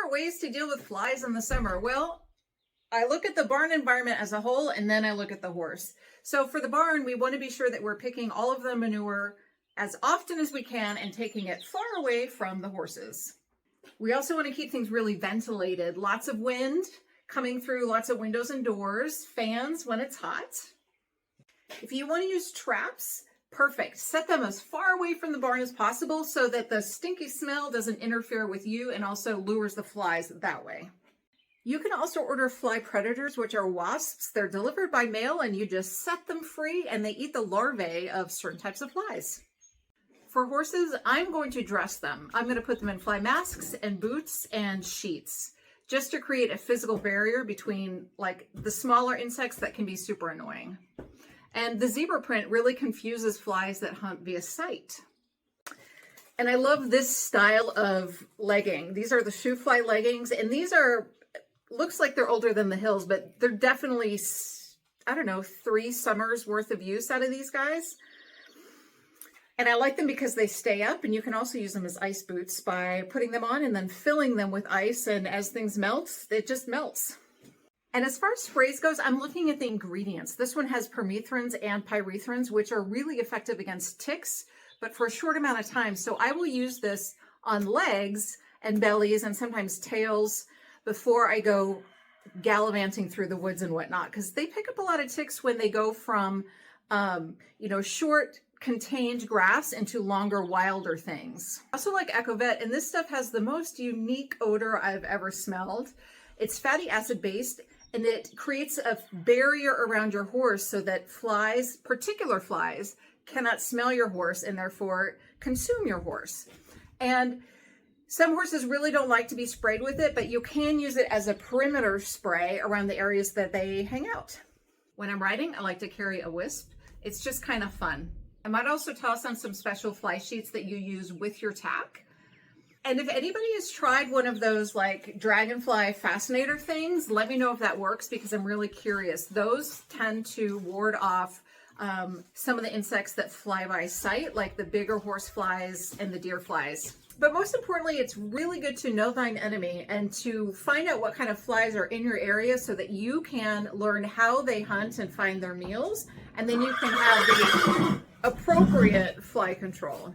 favorite ways to deal with flies in the summer? Well, I look at the barn environment as a whole, and then I look at the horse. So for the barn, we want to be sure that we're picking all of the manure as often as we can and taking it far away from the horses. We also want to keep things really ventilated. Lots of wind coming through, lots of windows and doors, fans when it's hot. If you want to use traps, perfect. Set them as far away from the barn as possible so that the stinky smell doesn't interfere with you and also lures the flies that way. You can also order fly predators, which are wasps. They're delivered by mail and you just set them free and they eat the larvae of certain types of flies. For horses, I'm going to dress them. I'm going to put them in fly masks and boots and sheets just to create a physical barrier between like the smaller insects that can be super annoying. And the zebra print really confuses flies that hunt via sight. And I love this style of legging. These are the shoe fly leggings, and these are, looks like they're older than the hills, but they're definitely, I don't know, 3 summers worth of use out of these guys. And I like them because they stay up, and you can also use them as ice boots by putting them on and then filling them with ice, and as things melt, it just melts. And as far as sprays goes, I'm looking at the ingredients. This one has permethrins and pyrethrins, which are really effective against ticks, but for a short amount of time. So I will use this on legs and bellies and sometimes tails before I go gallivanting through the woods and whatnot, because they pick up a lot of ticks when they go from, short contained grass into longer, wilder things. I also like EcoVet, and this stuff has the most unique odor I've ever smelled. It's fatty acid based, and it creates a barrier around your horse so that flies, particular flies, cannot smell your horse and therefore consume your horse. And some horses really don't like to be sprayed with it, but you can use it as a perimeter spray around the areas that they hang out. When I'm riding, I like to carry a wisp. It's just kind of fun. I might also toss on some special fly sheets that you use with your tack. And if anybody has tried one of those like dragonfly fascinator things, let me know if that works because I'm really curious. Those tend to ward off some of the insects that fly by sight, like the bigger horse flies and the deer flies. But most importantly, it's really good to know thine enemy and to find out what kind of flies are in your area so that you can learn how they hunt and find their meals, and then you can have the appropriate fly control.